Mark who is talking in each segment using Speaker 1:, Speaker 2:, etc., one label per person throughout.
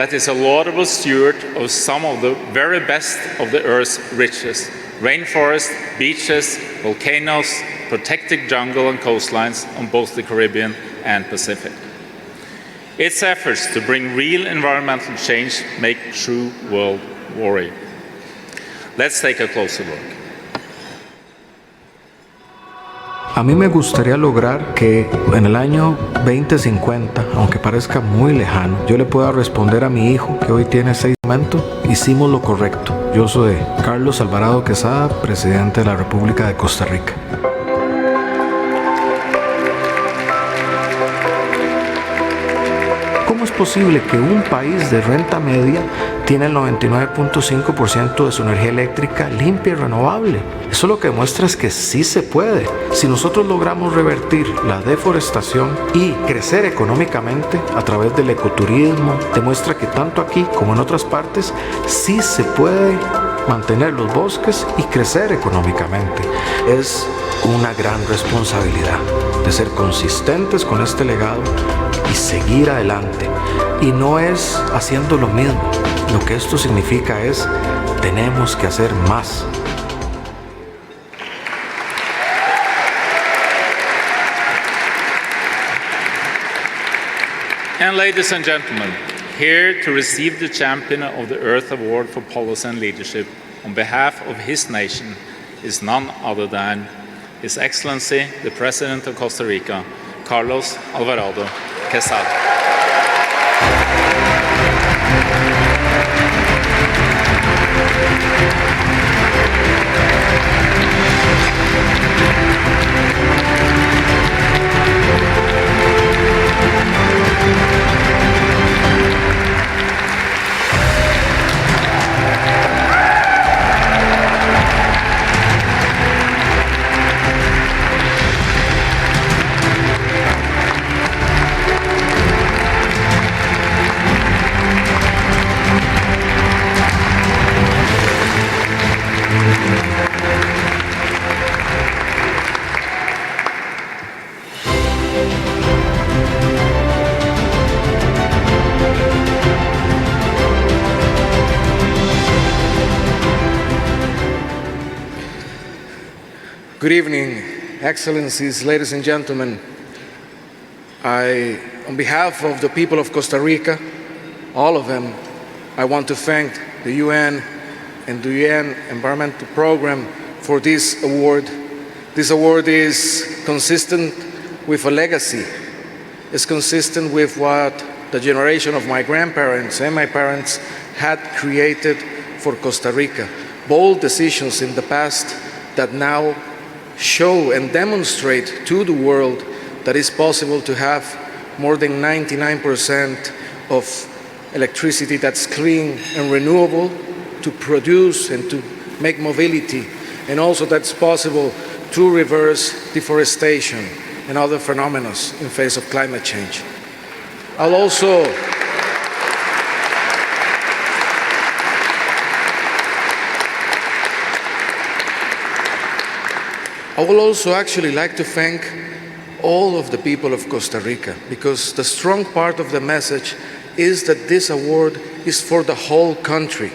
Speaker 1: that is a laudable steward of some of the very best of the Earth's riches: rainforests, beaches, volcanoes, protected jungle and coastlines on both the Caribbean and Pacific. Its efforts to bring real environmental change make true world worry. Let's take a closer look.
Speaker 2: A mí me gustaría lograr que en el año 2050, aunque parezca muy lejano, yo le pueda responder a mi hijo, que hoy tiene 6 momentos, hicimos lo correcto. Yo soy Carlos Alvarado Quesada, presidente de la República de Costa Rica. ¿Cómo es posible que un país de renta media tiene el 99.5% de su energía eléctrica limpia y renovable? Eso lo que demuestra es que sí se puede. Si nosotros logramos revertir la deforestación y crecer económicamente a través del ecoturismo, demuestra que tanto aquí como en otras partes sí se puede mantener los bosques y crecer económicamente. Es una gran responsabilidad de ser consistentes con este legado y seguir adelante. Y no es haciendo lo mismo. Lo que esto significa es, tenemos que hacer más.
Speaker 1: And ladies and gentlemen, here to receive the Champion of the Earth Award for Policy and Leadership on behalf of his nation is none other than His Excellency, the President of Costa Rica, Carlos Alvarado Quesada.
Speaker 3: Good evening, Excellencies, ladies and gentlemen. On behalf of the people of Costa Rica, all of them, I want to thank the UN and the UN Environmental Program for this award. This award is consistent with a legacy. It's consistent with what the generation of my grandparents and my parents had created for Costa Rica. Bold decisions in the past that now show and demonstrate to the world that it's possible to have more than 99% of electricity that's clean and renewable to produce and to make mobility, and also that's possible to reverse deforestation and other phenomena in face of climate change. I would also actually like to thank all of the people of Costa Rica, because the strong part of the message is that this award is for the whole country.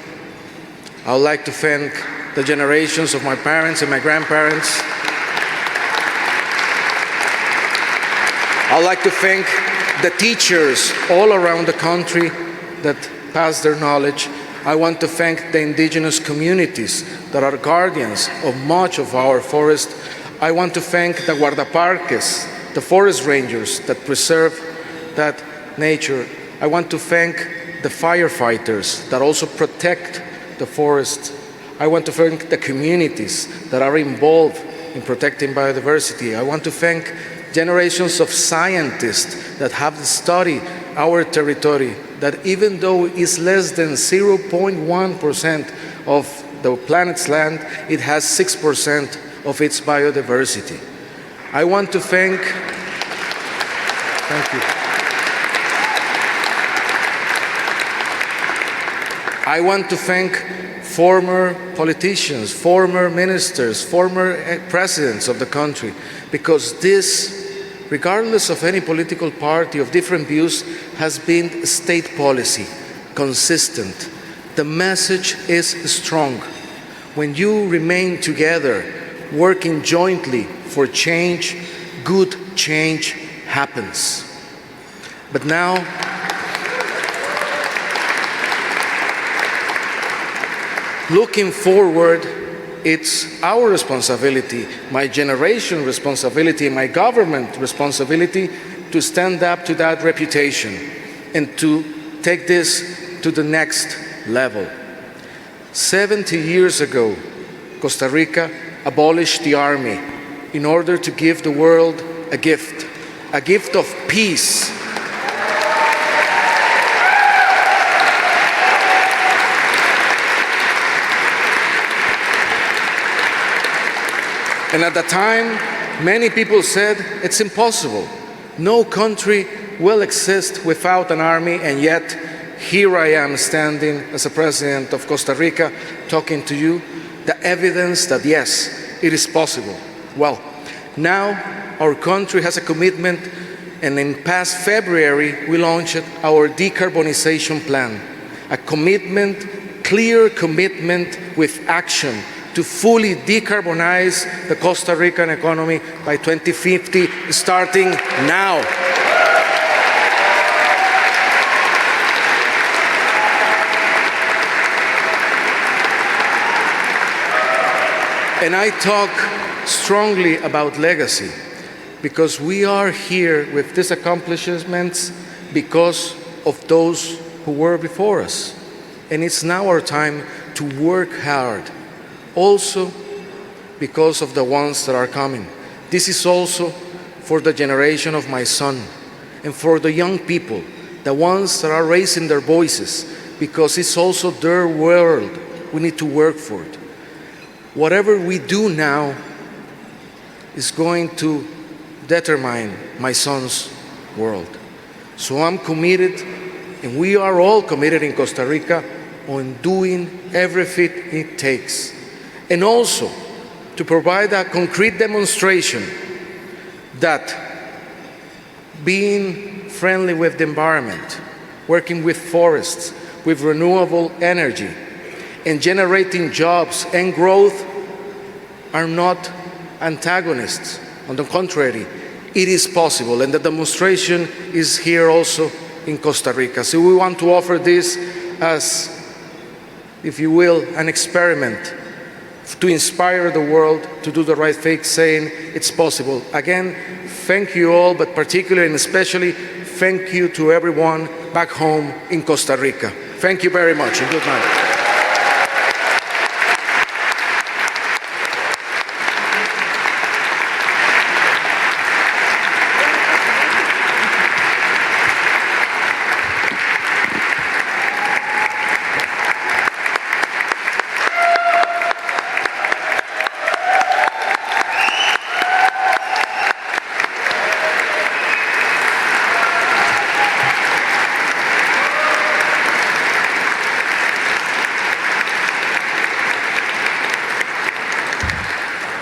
Speaker 3: I would like to thank the generations of my parents and my grandparents. I would like to thank the teachers all around the country that pass their knowledge. I want to thank the indigenous communities that are guardians of much of our forest. I want to thank the guardaparques, the forest rangers that preserve that nature. I want to thank the firefighters that also protect the forest. I want to thank the communities that are involved in protecting biodiversity. I want to thank generations of scientists that have studied our territory, that even though it's less than 0.1% of the planet's land, it has 6% of its biodiversity. I want to thank you. I want to thank former politicians, former ministers, former presidents of the country, because this, regardless of any political party of different views, has been state policy. consistent. The message is strong. When you remain together, working jointly for change, good change happens. But now, looking forward, it's our responsibility, my generation responsibility, my government responsibility to stand up to that reputation and to take this to the next level. 70 years ago, Costa Rica abolished the army in order to give the world a gift of peace. And at the time, many people said, it's impossible. No country will exist without an army, and yet here I am standing as a president of Costa Rica talking to you, the evidence that yes, it is possible. Well, now our country has a commitment, and in past February we launched our decarbonization plan, a commitment, clear commitment with action to fully decarbonize the Costa Rican economy by 2050, starting now. And I talk strongly about legacy because we are here with these accomplishments because of those who were before us. And it's now our time to work hard, also because of the ones that are coming. This is also for the generation of my son and for the young people, the ones that are raising their voices, because it's also their world. We need to work for it. Whatever we do now is going to determine my son's world. So I'm committed, and we are all committed in Costa Rica on doing everything it takes. And also to provide a concrete demonstration that being friendly with the environment, working with forests, with renewable energy, and generating jobs and growth are not antagonists. On the contrary, it is possible, and the demonstration is here also in Costa Rica. So we want to offer this as, if you will, an experiment to inspire the world to do the right thing, saying it's possible. Again, thank you all, but particularly and especially thank you to everyone back home in Costa Rica. Thank you very much, and good night.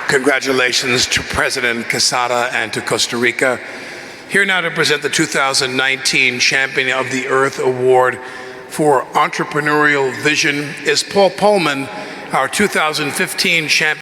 Speaker 4: Congratulations to President Casa and to Costa Rica. Here now to present the 2019 Champion of the Earth Award for Entrepreneurial Vision is Paul Pullman, our 2015 Champion.